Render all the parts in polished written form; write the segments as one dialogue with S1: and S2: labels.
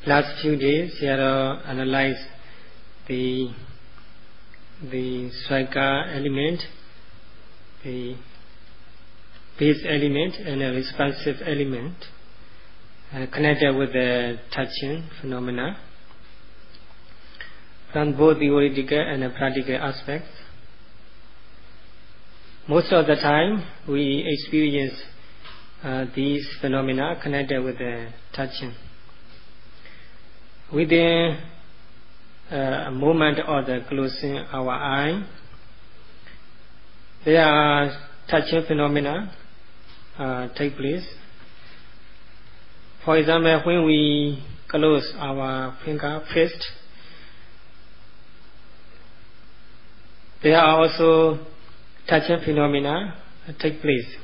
S1: last few days, Sayadaw analyzed the striker element, the base element, and a responsive element connected with the touching phenomena from both theoretical and practical aspects. Most of the time, we experience these phenomena connected with the touching. Within a moment of the closing our eye, there are touching phenomena take place. For example, when we close our finger fist, there are also touching phenomena take place.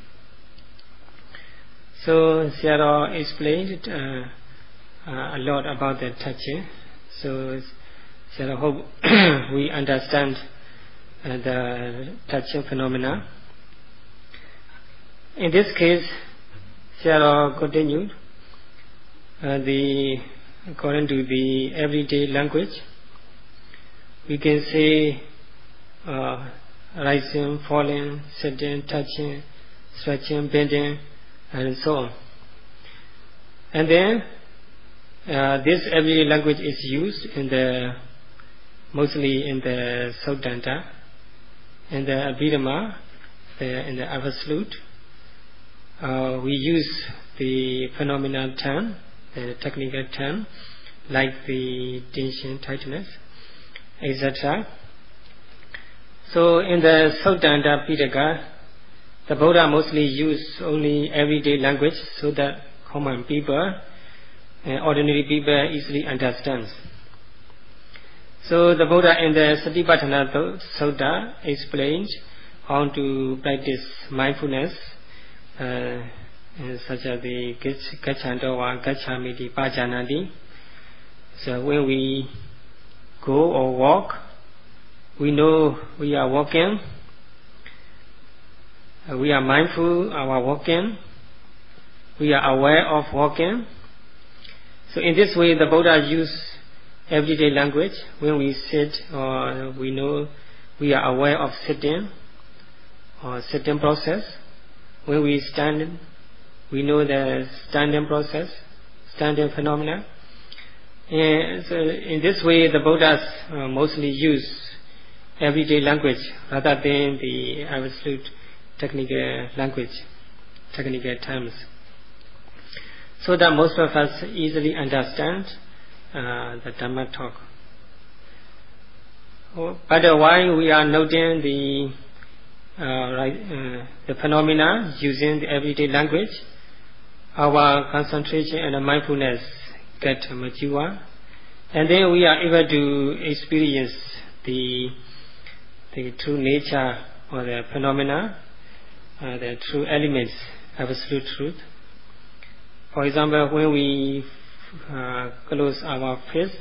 S1: So Sayadaw explained a lot about the touching. So Sayadaw hope we understand the touching phenomena. In this case, Sayadaw continued according to the everyday language, we can say rising, falling, sitting, touching, stretching, bending, and so on. And then this everyday language is used mostly in the Sutta, in the Abhidhamma, in the Absolute. We use the phenomenal term, the technical term, like the tension, tightness, etc. So in the Sutta Pitaka, the Buddha mostly used only everyday language so that common people, ordinary people easily understand. So the Buddha in the Satipatthana Sutta explained how to practice mindfulness, such as the Gacchantava, Gacchami, Pajanati. So when we go or walk, we know we are walking. We are mindful of our walking. We are aware of walking. So in this way, the Buddha used everyday language. When we sit, or we know we are aware of sitting or sitting process. When we stand, we know the standing process, standing phenomena. And so in this way, the Buddhas mostly use everyday language rather than the absolute technical language, technical terms, so that most of us easily understand the Dhamma talk. But while we are noting the phenomena using the everyday language, our concentration and mindfulness get mature, and then we are able to experience the true nature or the phenomena, the true elements, absolute truth. For example, when we close our fist,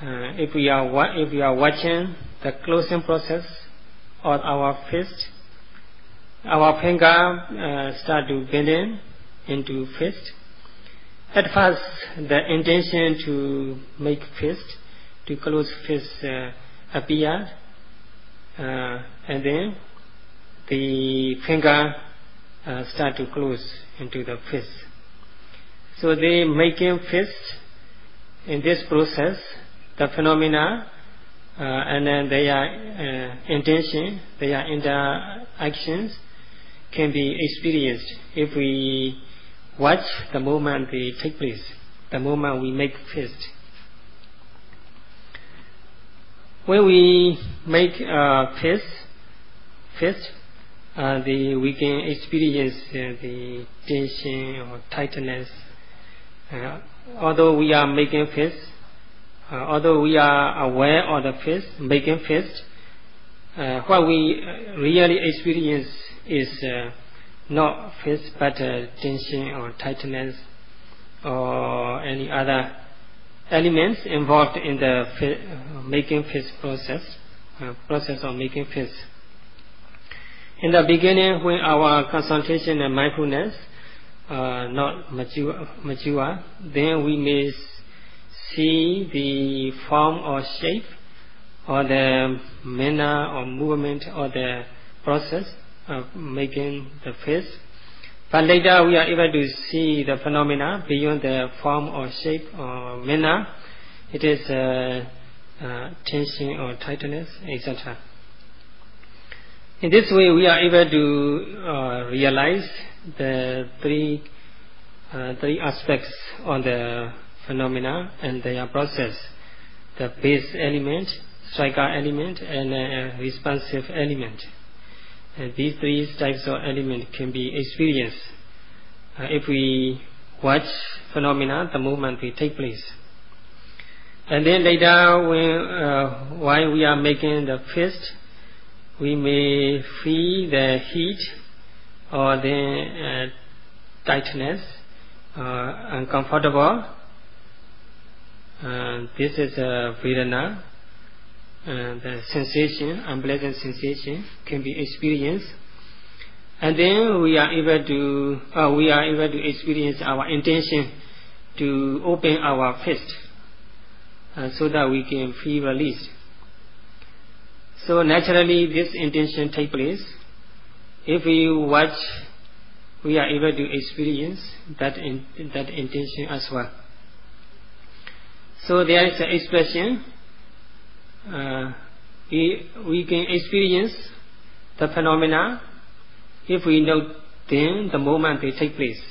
S1: if we are watching the closing process of our fist, our finger start to bend into fist. At first, the intention to make fist, to close fist appeared, and then the finger start to close into the fist. So they making fist in this process, the phenomena and then their intention, their interactions can be experienced if we watch the moment they take place, the moment we make fist. When we make fist, we can experience the tension or tightness. Although we are making fist, although we are aware of the fist, making fist, what we really experience is not fist but tension or tightness or any other elements involved in the making fist process of making fist. In the beginning, when our concentration and mindfulness not mature, then we may see the form or shape or the manner or movement or the process of making the face. But later we are able to see the phenomena beyond the form or shape or manner. It is tension or tightness, etc. In this way we are able to realize the three aspects of the phenomena and their process: the base element, striker element, and responsive element. And these three types of element can be experienced if we watch phenomena the moment they take place. And then later, while we are making the fist, we may feel the heat or the tightness, uncomfortable. This is a Vedana. The sensation, unpleasant sensation, can be experienced, and then we are able to experience our intention to open our fist, so that we can feel released. So naturally, this intention takes place. If we watch, we are able to experience that intention as well. So there is an expression. We can experience the phenomena if we note them the moment they take place.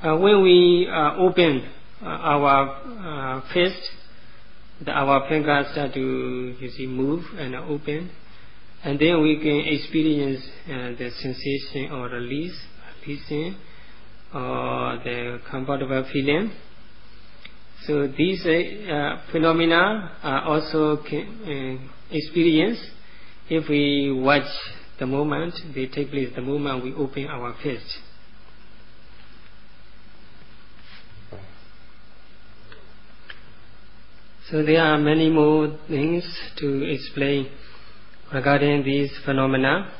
S1: When we open our fist, our fingers start to move and open, and then we can experience the sensation or releasing, or the comfortable feeling. So these phenomena are also experienced if we watch the moment they take place, the moment we open our fist. So there are many more things to explain regarding these phenomena.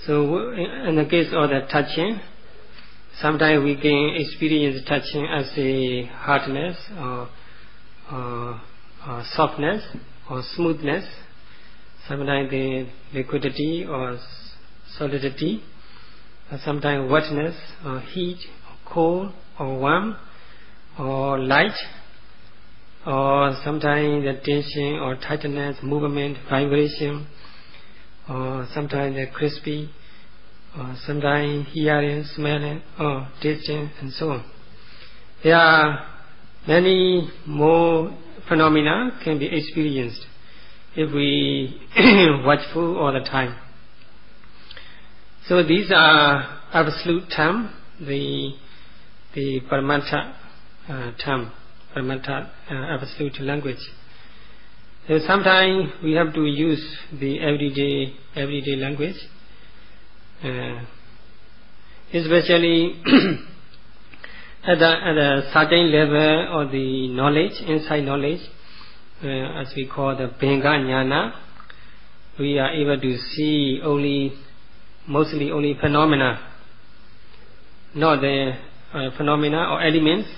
S1: So in the case of the touching, sometimes we can experience touching as a hardness or softness or smoothness. Sometimes the liquidity or solidity. Sometimes wetness or heat or cold or warm or light. Or sometimes the tension or tightness, movement, vibration. Or sometimes the crispy. Or sometimes hearing, smelling, or tasting, and so on. There are many more phenomena can be experienced if we watchful all the time. So these are absolute term, the Paramata term, Paramata absolute language. So sometimes we have to use the everyday language. Especially at a certain level of the knowledge, inside knowledge, as we call the Bhenga Jnana, we are able to see mostly only phenomena, not the phenomena or elements.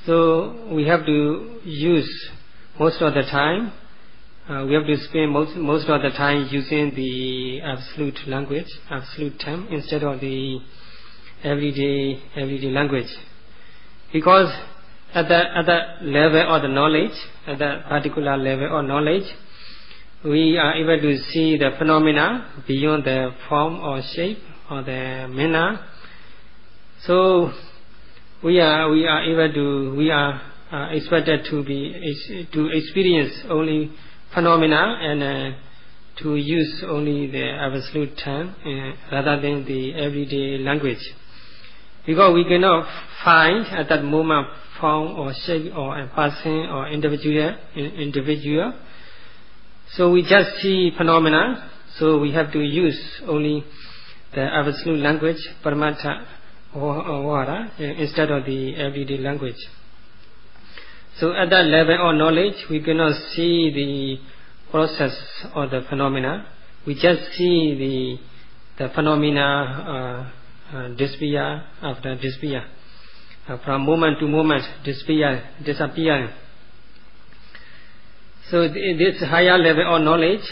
S1: So we have to use most of the time. We have to spend most of the time using the absolute language, absolute term, instead of the everyday language. Because at that level of the knowledge, at that particular level of knowledge, we are able to see the phenomena beyond the form or shape or the manner. So we are expected to experience only phenomena and to use only the absolute term rather than the everyday language, because we cannot find at that moment form or shape or a person or individual. So we just see phenomena. So we have to use only the absolute language, Paramata or instead of the everyday language. So at that level of knowledge, we cannot see the process of the phenomena we just see the phenomena disappear after disappear, from moment to moment disappearing. So this higher level of knowledge,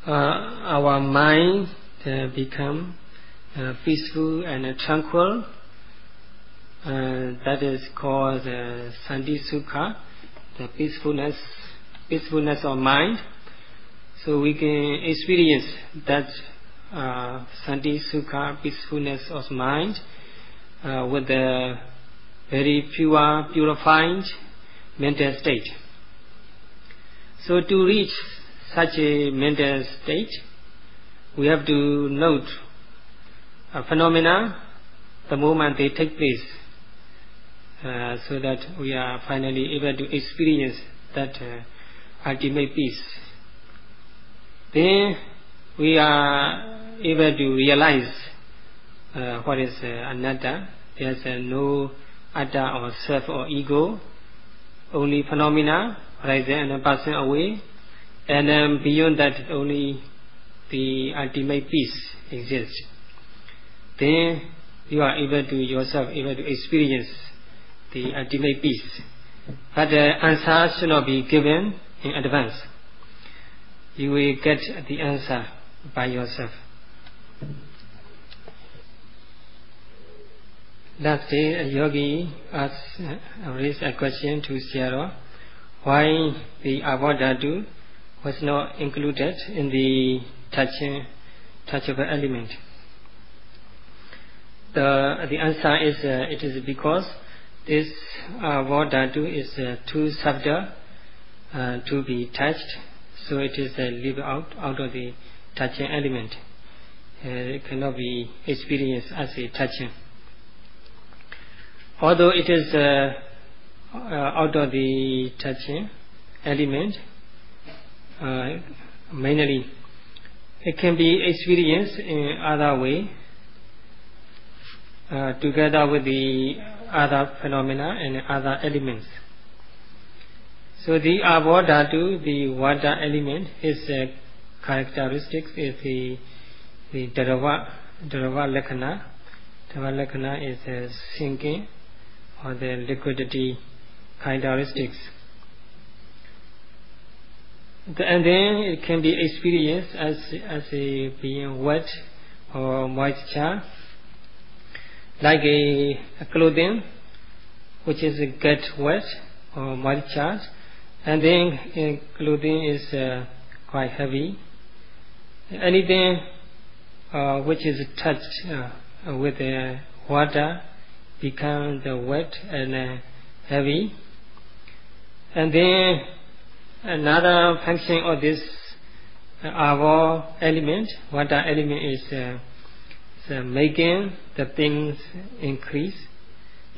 S1: our mind become peaceful and tranquil. That is called Shanti Sukha, the peacefulness of mind. So we can experience that Shanti Sukha, peacefulness of mind, with a very pure, purified mental state. So to reach such a mental state, we have to note phenomena the moment they take place, so that we are finally able to experience that ultimate peace. Then we are able to realize what is anatta. There is no atta or self or ego, only phenomena rising and passing away, and then beyond that only the ultimate peace exists. Then you are able to experience the ultimate peace. But the answer should not be given in advance. You will get the answer by yourself. Last day, a yogi raised a question to Sayadaw, why the avadhatu was not included in the touchable element. The answer is it is because this avadhatu is too subtle to be touched, so it is leave out of the touching element. It cannot be experienced as a touching. Although it is out of the touching element, mainly it can be experienced in other way, together with the other phenomena and other elements. So the avadhatu, the water element, its characteristics is the Dharava Lakkhana. Dharava Lakkhana is sinking or the liquidity characteristics. And then it can be experienced as a being wet or moisture, like a clothing which is get wet or moisture, and then clothing is quite heavy. Anything which is touched with water becomes wet and heavy. And then another function of this our element, water element, is making the things increase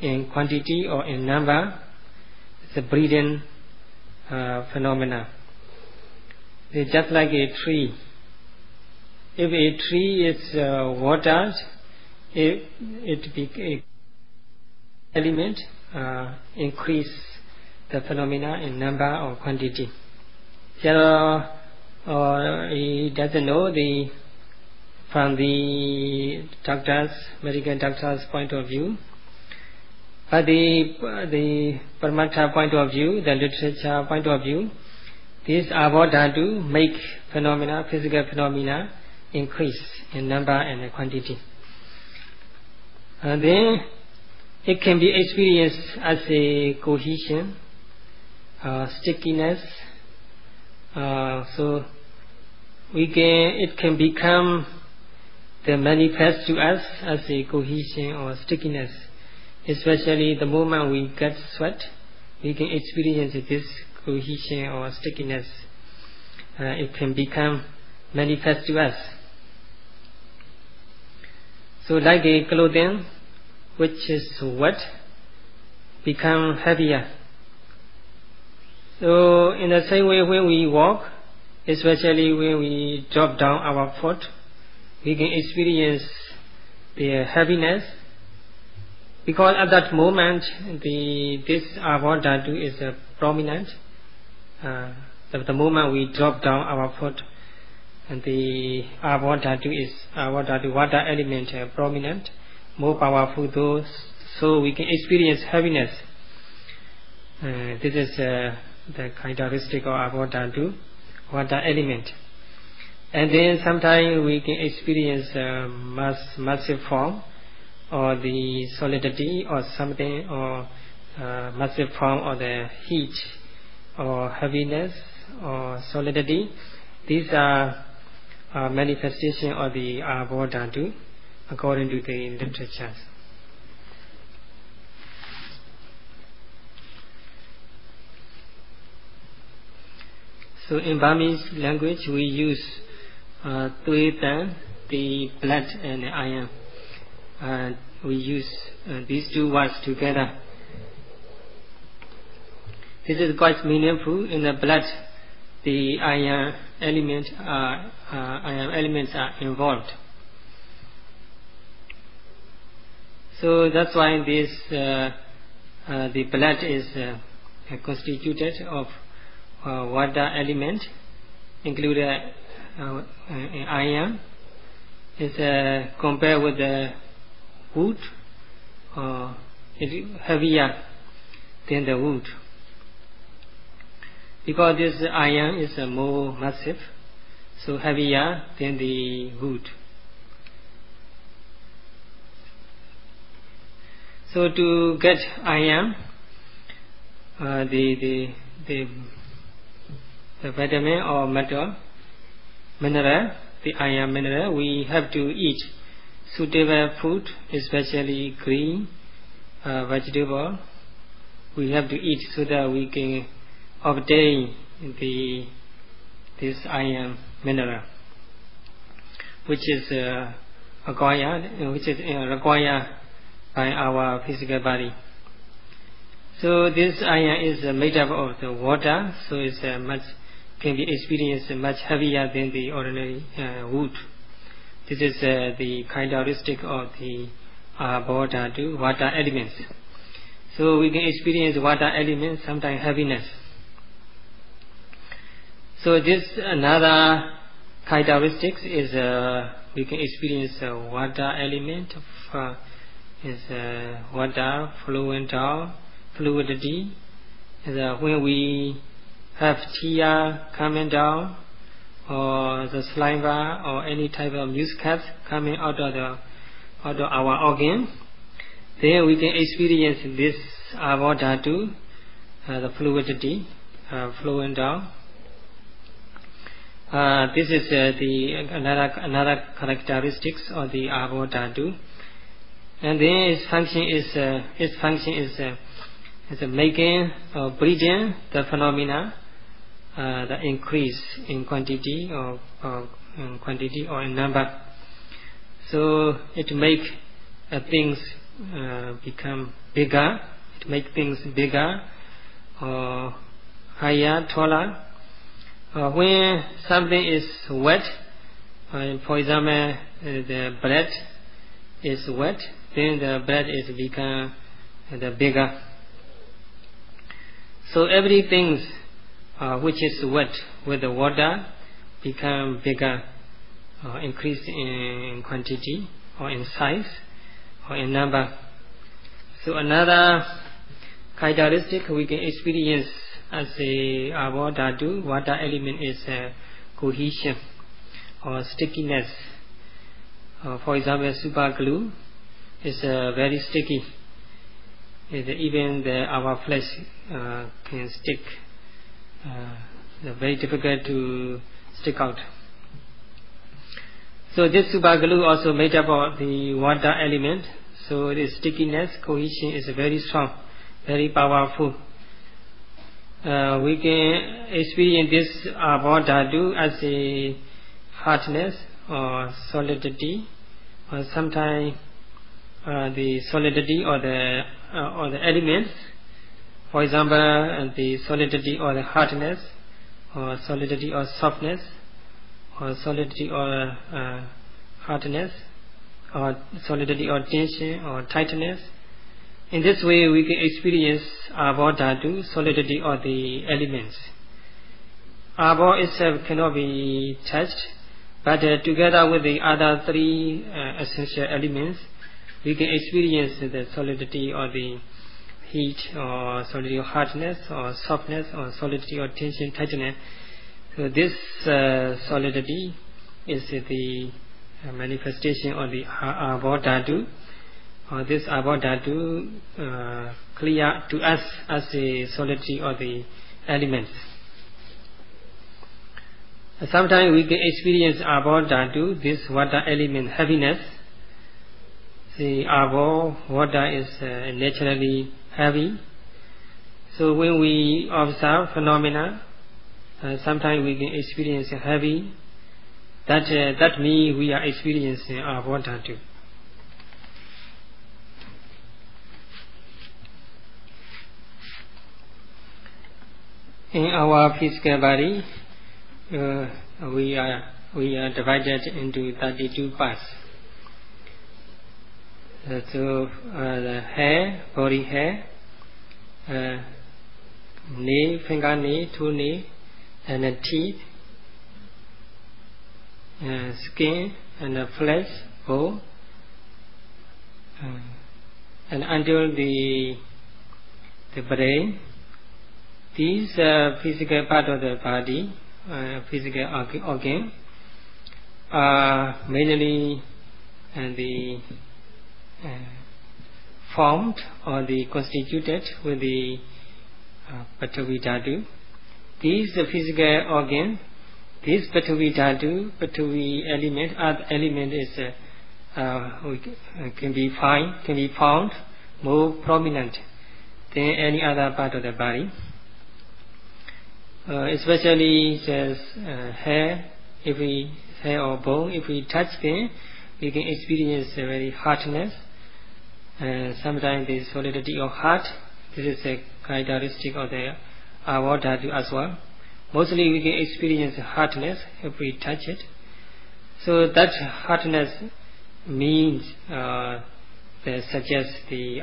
S1: in quantity or in number. It's a breeding phenomena. It's just like a tree. If a tree is watered, it element increase the phenomena in number or quantity. So he doesn't know from the medical doctor's point of view, but the Paramatha point of view, the literature point of view, this avadhatu make phenomena, physical phenomena, increase in number and quantity. And then it can be experienced as a cohesion, stickiness. So it can become the manifest to us as a cohesion or stickiness. Especially the moment we get sweat, we can experience this cohesion or stickiness. It can become manifest to us. So like a clothing which is wet become heavier. So in the same way, when we walk, especially when we drop down our foot, we can experience the heaviness, because at that moment this avadhatu is prominent. The moment we drop down our foot, and the Āvā Dhātu, water element, prominent, more powerful, those, so we can experience heaviness. This is the characteristic of Āvā Dhātu, water element. And then sometimes we can experience massive form, or the solidity, or something, or massive form, or the heat, or heaviness, or solidity. These are manifestation of the Āvā Dhātu according to the literatures. So in Burmese language we use Tuetan, the blood, and the iron. We use these two words together. This is quite meaningful. In the blood, the iron elements are involved. So that's why this the blood is constituted of water element, including iron. Is compared with the wood, it's heavier than the wood, because this iron is more massive, so heavier than the wood. So to get iron, the vitamin or mineral, the iron mineral, we have to eat suitable food, especially green vegetable. We have to eat so that we can obtain this iron mineral, which is required by our physical body. So this iron is made up of the water, so it's can be experienced much heavier than the ordinary wood. This is the characteristic of the Āvā Dhātu, water elements. So we can experience water elements, sometimes heaviness. So this another characteristics is we can experience water element is water flowing down, fluidity. When we have tear coming down, or the saliva, or any type of mucus coming out of our organ, then we can experience this Āvā Dhātu, the fluidity flowing down. This is another characteristics of the Āvā Dhātu, and then its function is making or breeding the phenomena, the increase in quantity or in number. So it make things become bigger. It make things bigger or higher, taller. When something is wet, for example, the bread is wet, then the bread is become the bigger. So everything which is wet with the water become bigger, increase in quantity or in size or in number. So another characteristic we can experience as a Āvā Dhātu, water element, is cohesion or stickiness. For example, super glue is very sticky. Even our flesh can stick. Very difficult to stick out. So this super glue also made up of the water element. So the stickiness, cohesion is very strong, very powerful. We can experience this Āvā Dhātu as a hardness or solidity, or sometimes the solidity or the elements. For example, the solidity or the hardness, or solidity or softness, or solidity or hardness, or solidity or tension or tightness. In this way we can experience Āvā Dhātu, solidity of the elements. Āvā itself cannot be touched, But together with the other three essential elements, we can experience the solidity or the heat, or solidity or hardness, or softness, or solidity or tension, tightness. So this solidity is the manifestation of the Abhadhatu. This Abhadhatu clear to us as the solidity of the elements. Sometimes we can experience Abhadhatu, this water element, heaviness. The Abha, water is naturally heavy. So when we observe phenomena, sometimes we can experience heavy. That means we are experiencing Abhadhatu. In our physical body, we are divided into 32 parts. So the hair, body hair, nail, finger nail, toe nail, and the teeth, skin, and the flesh, bone, and until the brain. These physical part of the body, physical organ, are mainly formed or constituted with the Patavi Dhatu. These physical organ, this Patavi Dhatu, Patavi element, earth element is can be found more prominent than any other part of the body. Especially says hair, hair or bone, if we touch them, we can experience a very hardness. Sometimes the solidity of heart. This is a characteristic of the Abhadhatu as well. Mostly we can experience hardness if we touch it. So that hardness means that suggests the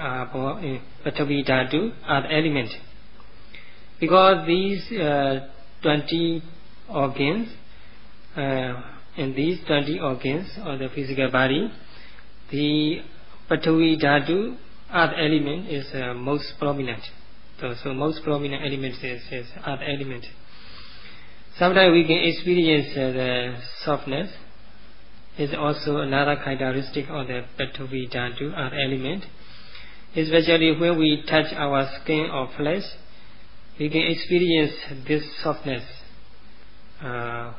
S1: Patavi Dhatu are the element. Because these 20 organs, in these 20 organs of the physical body, the Patavi Dhatu, earth element, is most prominent. So most prominent element is earth element. Sometimes we can experience the softness. Is also another characteristic of the Patavi Dhatu, earth element. Especially when we touch our skin or flesh, we can experience this softness,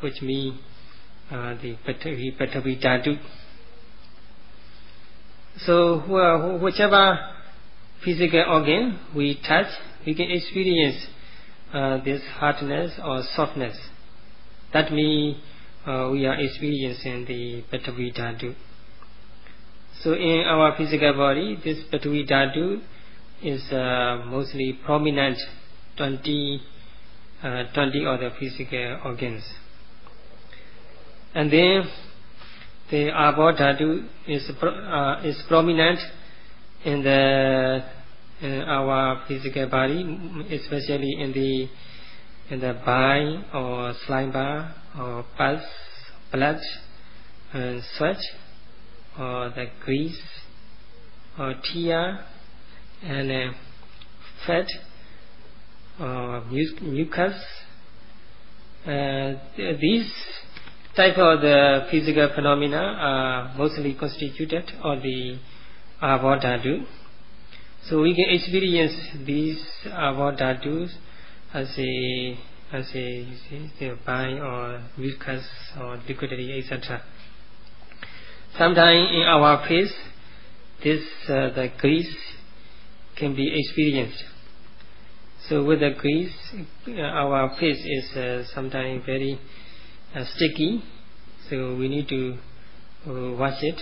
S1: which means the Patavi Dhatu. So whichever physical organ we touch, we can experience this hardness or softness. That means we are experiencing the Patavi Dhatu. So in our physical body, this Patavi Dhatu is mostly prominent. 20 of the physical organs. And then the Abhadhatu is prominent in our physical body, especially in the bile or saliva or pus, blood, and sweat, or the grease, or tear, and fat, mucus. These type of the physical phenomena are mostly constituted of the Abhadhatu. So we can experience these Abhadhatus as a bile or mucus or liquidity, etc. Sometimes in our face, the grease can be experienced. So with the grease, our face is sometimes very sticky, so we need to wash it.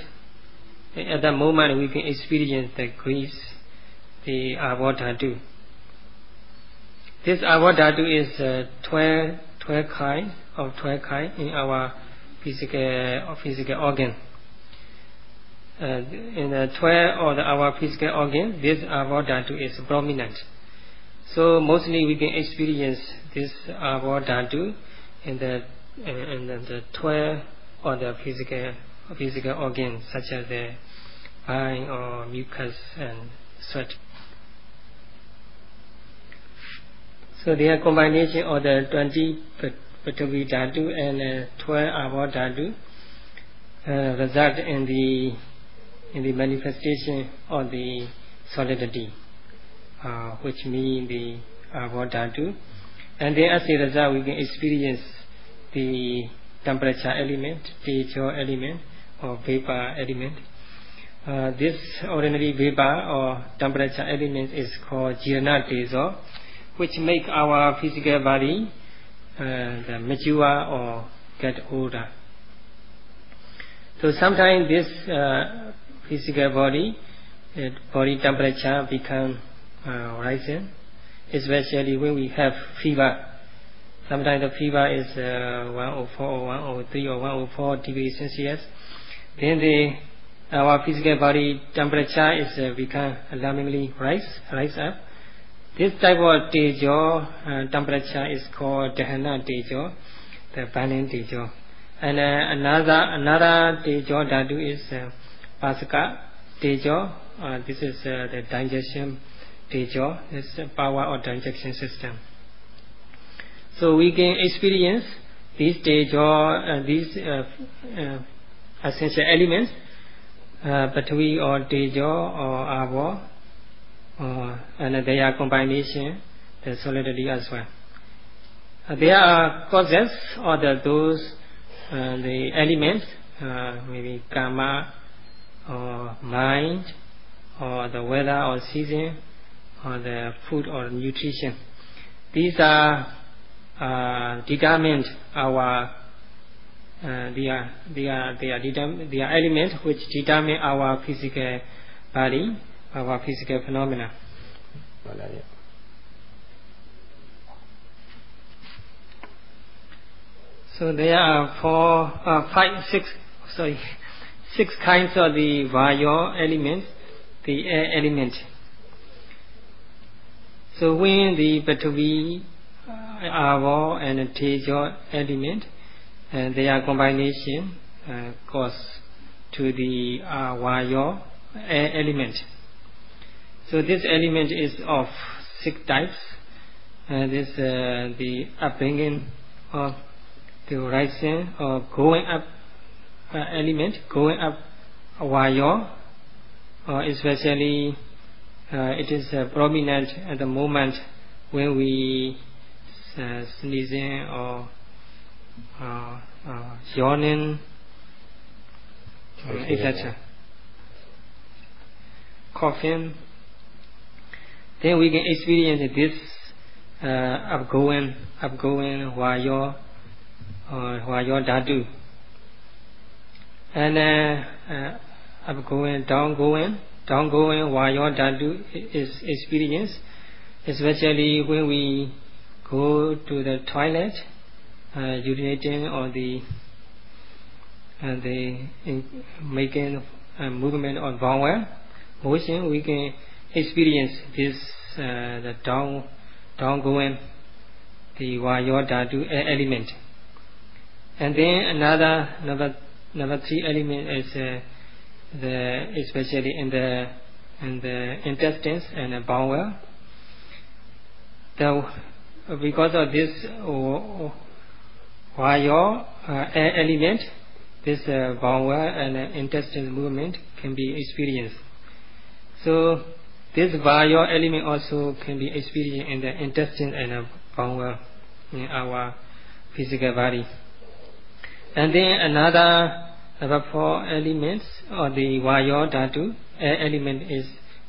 S1: At that moment we can experience the grease, the Abhadhatu. This Abhadhatu is 12 kinds in our physical organ. In the 12 of our physical organ, this Abhadhatu is prominent. So mostly we can experience this Abhadhatu in the 12 other physical organs such as the bile or mucus and sweat. So the combination of the 20 Prithvi Dhatu and 12 Abo Dhatu result in the manifestation of the solidity, which means the Abo Dhatu. And then as a result, we can experience the temperature element, tejo element, or vapor element. This ordinary vapor or temperature element is called jirna tejo, which make our physical body mature or get older. So sometimes this physical body temperature become rising, especially when we have fever. Sometimes the fever is 104 or 103 or 104 degrees Celsius. Then our physical body temperature is become alarmingly rise up. This type of tejo temperature is called dahana tejo, the burning tejo. And another tejo dhatu is pasaka tejo. This is the digestion tejo. This is the power of digestion system. So we can experience these tejo, these essential elements, Prithvi or tejo or abo, and their combination, the solidity as well. There are causes or the elements, maybe karma or mind or the weather or season or the food or nutrition. These are determined our they are elements which determine our physical body, our physical phenomena. So there are six kinds of the vayo elements, the air element. So when the Prithvi, Avo and Tejo element and their combination cause to the Vayo air element. So this element is of 6 types. This the upbringing of the rising or going up element, going up Vayo, especially it is prominent at the moment when we sneezing or yawning, etc. Coughing. Then we can experience this upgoing vayo or vayo dhatu, and upgoing, downgoing vayo dhatu is experienced, especially when we go to the toilet, urinating or the making movement on bowel motion, we can experience this the downgoing, the vayo dhatu element. And then number 3 element is especially in the intestines and the bowel. Because of this vayo air element, this bowel and intestinal movement can be experienced. So this vayo element also can be experienced in the intestine and bowel in our physical body. And then number 4 elements or the vayo dhatu air element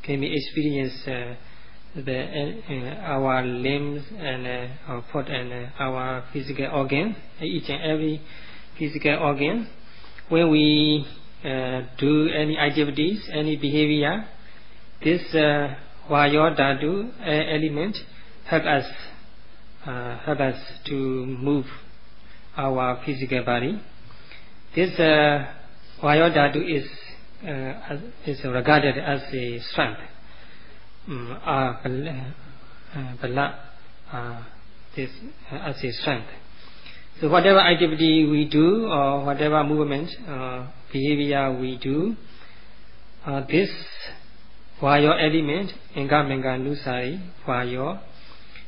S1: can be experienced our limbs and our foot and our physical organs, each and every physical organ. When we do any activities, any behavior, this vayo dhatu element help us to move our physical body. This vayo dhatu is regarded as a strength. This as a strength. So whatever activity we do or whatever movement, behavior we do, this Vayo element, Enga Menga Nusari, Vayo,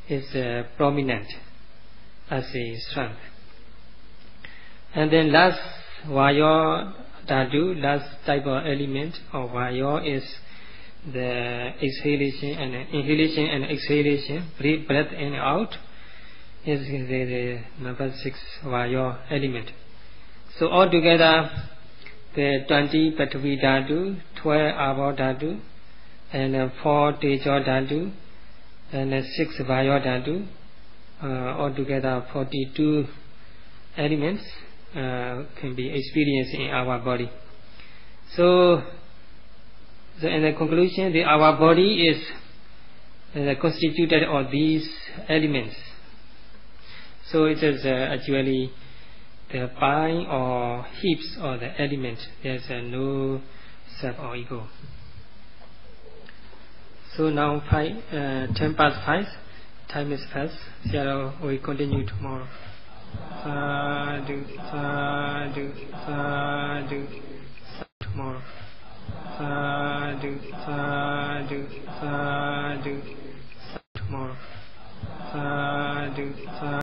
S1: is prominent as a strength. And then last Vayo Dhatu, last type of element of Vayo is the exhalation and inhalation and exhalation, breath in and out, is the number 6 Vayo element. So altogether, the 20 Prithvi Dhatu, 12 Abo Dhatu, and 4 Tejo Dhatu, and 6 Vayo Dhatu, altogether 42 elements can be experienced in our body. So in the conclusion, our body is constituted of these elements. So it is actually the pile or heaps of the element. There's no self or ego. So now 10 past 5, time is past. Sayadaw will continue tomorrow. Sadhu, sadhu, sadhu, tomorrow. Sadhu, sadhu, sadhu.